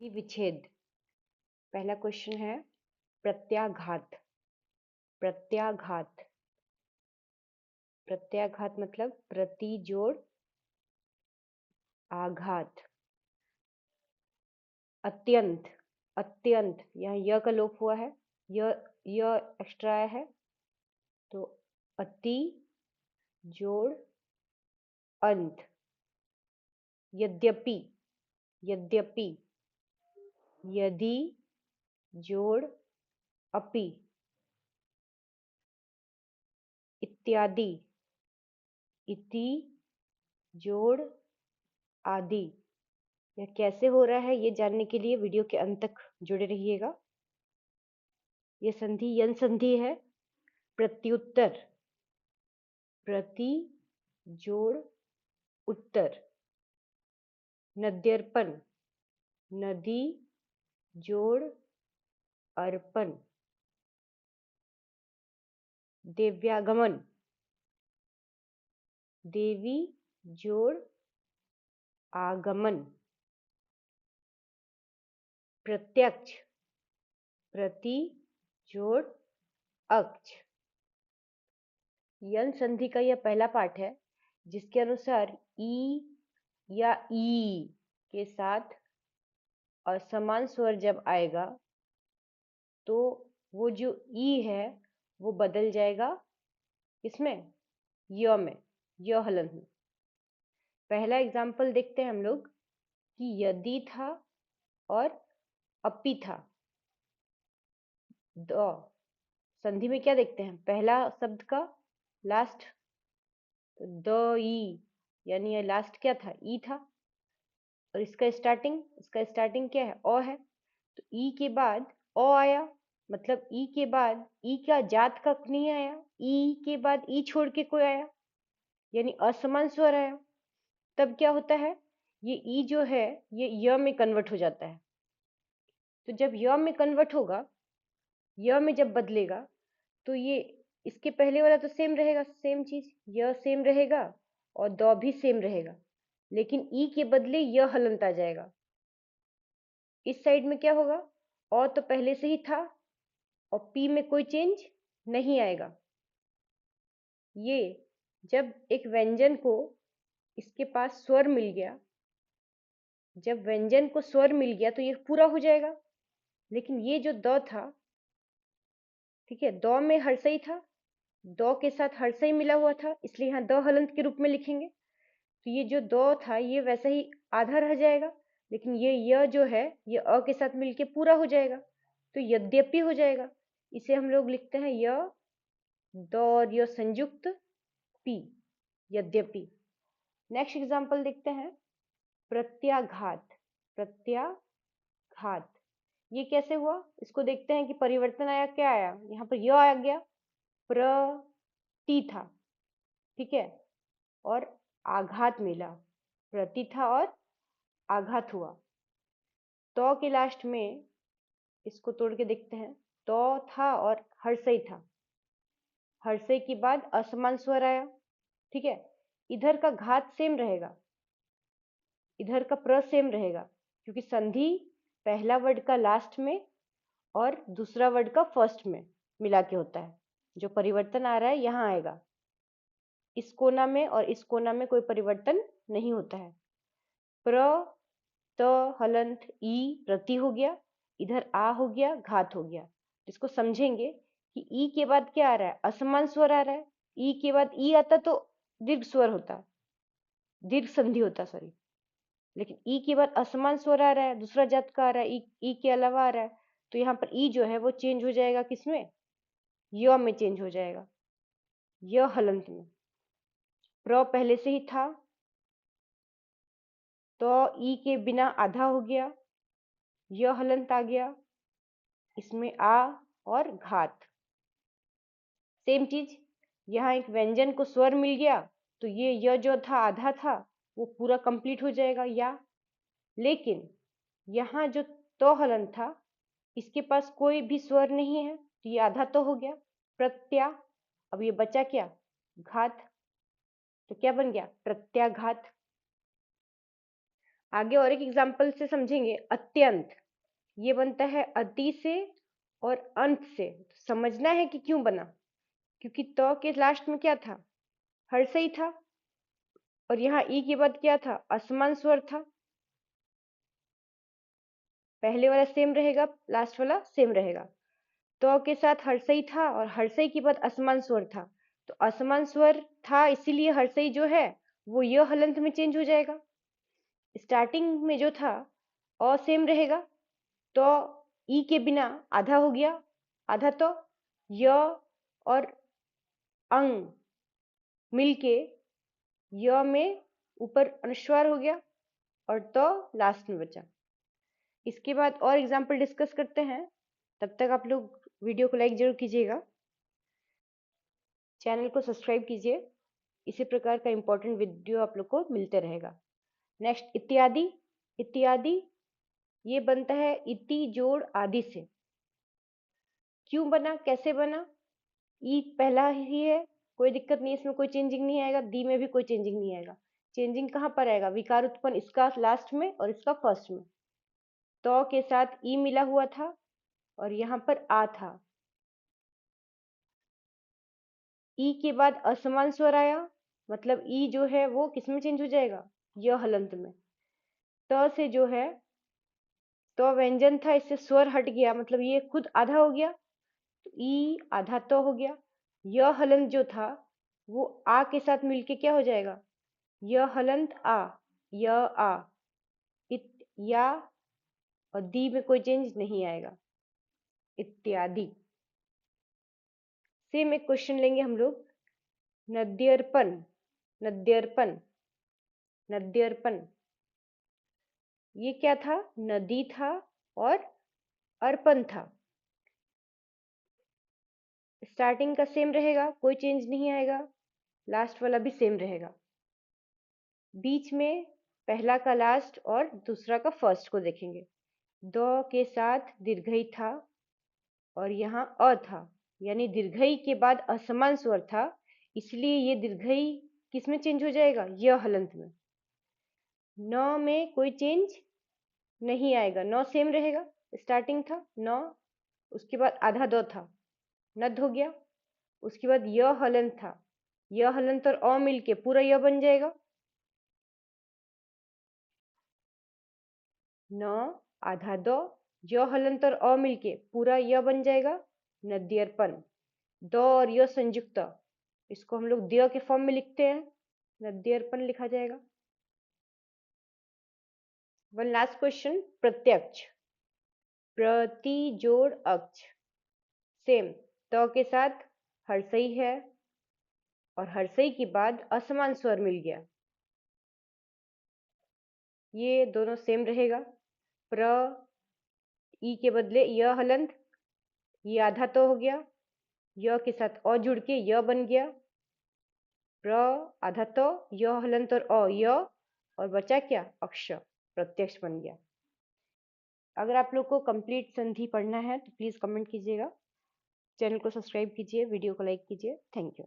विच्छेद। पहला क्वेश्चन है प्रत्याघात। प्रत्याघात प्रत्याघात मतलब प्रति जोड़ आघात। अत्यंत। अत्यंत, यहाँ य का लोप हुआ है, य एक्स्ट्रा आया है, तो अति जोड़ अंत। यद्यपि। यद्यपि, यदि जोड़ अपि। इत्यादि। इति जोड़ आदि। यह कैसे हो रहा है ये जानने के लिए वीडियो के अंत तक जुड़े रहिएगा। यह संधि यन संधि है। प्रत्युत्तर। प्रति जोड़ उत्तर। नद्यर्पण। नदी जोड़ अर्पण। देव्यागमन। देवी जोड़ आगमन। प्रत्यक्ष। प्रति जोड़ अक्ष। यन संधि का यह पहला पार्ट है जिसके अनुसार ई या ई के साथ असमान स्वर जब आएगा तो वो जो ई है वो बदल जाएगा किसमें? य में, य हलंत में। पहला एग्जाम्पल देखते हैं हम लोग कि यदि था और अपि था। द संधि में क्या देखते हैं? पहला शब्द का लास्ट द ई, यानी ये लास्ट क्या था? ई था। और इसका स्टार्टिंग क्या है? अ है। तो ई के बाद अ आया, मतलब ई के बाद ई का जात का नहीं आया, ई के बाद ई छोड़ के कोई आया, यानी असमान स्वर आया। तब क्या होता है? ये ई जो है ये य में कन्वर्ट हो जाता है। तो जब य में कन्वर्ट होगा, य में जब बदलेगा, तो ये इसके पहले वाला तो सेम रहेगा, सेम चीज, य सेम रहेगा और द भी सेम रहेगा, लेकिन ई के बदले य हलंत आ जाएगा। इस साइड में क्या होगा? और तो पहले से ही था और पी में कोई चेंज नहीं आएगा। ये जब एक व्यंजन को इसके पास स्वर मिल गया, जब व्यंजन को स्वर मिल गया तो ये पूरा हो जाएगा। लेकिन ये जो द था, ठीक है, द में हर्षई था, द के साथ हर्षई मिला हुआ था, इसलिए यहाँ द हलंत के रूप में लिखेंगे। तो ये जो द था ये वैसे ही आधा रह जाएगा, लेकिन ये य जो है ये अ के साथ मिलके पूरा हो जाएगा, तो यद्यपि हो जाएगा। इसे हम लोग लिखते हैं य, द और य संयुक्त पी, यद्यपि। नेक्स्ट एग्जांपल देखते हैं प्रत्याघात। प्रत्याघात ये कैसे हुआ? इसको देखते हैं कि परिवर्तन आया, क्या आया? यहाँ पर य आ गया, प्रति था, ठीक है, और आघात मिला। प्रति था और आघात हुआ। तो के लास्ट में इसको तोड़ के देखते हैं, तो था और हर्षई था, हर्षई के बाद असमान स्वर आया, ठीक है। इधर का घात सेम रहेगा, इधर का प्र सेम रहेगा, क्योंकि संधि पहला वर्ड का लास्ट में और दूसरा वर्ड का फर्स्ट में मिला के होता है। जो परिवर्तन आ रहा है यहाँ आएगा, इस कोना में और इस कोना में कोई परिवर्तन नहीं होता है। प्र त हलंत ई प्रति हो गया, इधर आ हो गया, घात हो गया। इसको समझेंगे कि ई के बाद क्या आ रहा है? असमान स्वर आ रहा है। ई के बाद ई आता तो दीर्घ स्वर होता, दीर्घ संधि होता, सॉरी। लेकिन ई के बाद असमान स्वर आ रहा है, दूसरा जात का आ रहा है, ई के अलावा आ रहा है, तो यहाँ पर ई जो है वो चेंज हो जाएगा किसमें? य में चेंज हो जाएगा, य हलंत में। प्र पहले से ही था, तो ई के बिना आधा हो गया, य हलंत आ गया, इसमें आ और घात। सेम चीज, यहाँ एक व्यंजन को स्वर मिल गया तो ये य जो था आधा था वो पूरा कंप्लीट हो जाएगा या। लेकिन यहाँ जो तो हलंत था इसके पास कोई भी स्वर नहीं है, तो ये आधा तो हो गया, प्रत्या। अब ये बचा क्या? घात। तो क्या बन गया? प्रत्याघात। आगे और एक एग्जाम्पल से समझेंगे। अत्यंत, ये बनता है अति से और अंत से। समझना है कि क्यों बना, क्योंकि तो के लास्ट में क्या था, हर्षई था, और यहाँ ई के बाद क्या था, असमान स्वर था। पहले वाला सेम रहेगा, लास्ट वाला सेम रहेगा। तो के साथ हर्षई था और हर्षई के बाद असमान स्वर था, तो असमान स्वर था इसीलिए हर्षई जो है वो य हलंत में चेंज हो जाएगा। स्टार्टिंग में जो था अ सेम रहेगा, तो ई के बिना आधा हो गया, आधा तो य और अंग मिलके य में ऊपर अनुस्वार हो गया और तो लास्ट में बचा। इसके बाद और एग्जाम्पल डिस्कस करते हैं, तब तक आप लोग वीडियो को लाइक जरूर कीजिएगा, चैनल को सब्सक्राइब कीजिए। इसी प्रकार का इंपॉर्टेंट वीडियो आप लोग को मिलते रहेगा। नेक्स्ट इत्यादि। इत्यादि ये बनता है इति जोड़ आदि से। क्यों बना, कैसे बना, ई पहला ही है, कोई दिक्कत नहीं, इसमें कोई चेंजिंग नहीं आएगा। दी में भी कोई चेंजिंग नहीं आएगा। चेंजिंग कहाँ पर आएगा, विकार उत्पन्न इसका लास्ट में और इसका फर्स्ट में। तो के साथ ई मिला हुआ था और यहाँ पर आ था। ई के बाद असमान स्वर आया, मतलब ई जो है वो किसमें चेंज हो जाएगा, य हलंत में। त से जो है तो व्यंजन था, इससे स्वर हट गया, मतलब ये खुद आधा हो गया, तो ई आधा तो हो गया। य हलंत जो था वो आ के साथ मिलके क्या हो जाएगा, य हलंत आ, य आ, इत या, और दी में कोई चेंज नहीं आएगा। इत्यादि। सेम एक क्वेश्चन लेंगे हम लोग, नद्यर्पण। नद्यर्पण, नद्यर्पण ये क्या था, नदी था और अर्पण था। स्टार्टिंग का सेम रहेगा, कोई चेंज नहीं आएगा, लास्ट वाला भी सेम रहेगा। बीच में पहला का लास्ट और दूसरा का फर्स्ट को देखेंगे। द के साथ दीर्घई था और यहाँ अ था, यानी दीर्घई के बाद असमान स्वर था, इसलिए ये दीर्घई किसमें चेंज हो जाएगा, य हलंत में। न में कोई चेंज नहीं आएगा, नौ सेम रहेगा। स्टार्टिंग था नौ, उसके बाद आधा दो था, नद हो गया। उसके बाद य हलंत था, य हलंत और अ मिलके पूरा य बन जाएगा। न आधा दो, य हलंत और अ मिलके पूरा य बन जाएगा, नद्यर्पण। द और य संयुक्त, इसको हम लोग द्य के फॉर्म में लिखते हैं, नद्यर्पण लिखा जाएगा। वन लास्ट क्वेश्चन, प्रत्यक्ष। प्रति जोड़ अक्ष, सेम। त के साथ हर्षई है और हर्षई के बाद असमान स्वर मिल गया, ये दोनों सेम रहेगा। प्र ई के बदले य हलंत, ये आधा तो हो गया, य के साथ अ जुड़ के य बन गया। प्र आधा तो, य हलंत और अ य, और बचा क्या, अक्ष, प्रत्यक्ष बन गया। अगर आप लोग को कंप्लीट संधि पढ़ना है तो प्लीज कमेंट कीजिएगा, चैनल को सब्सक्राइब कीजिए, वीडियो को लाइक कीजिए। Thank you.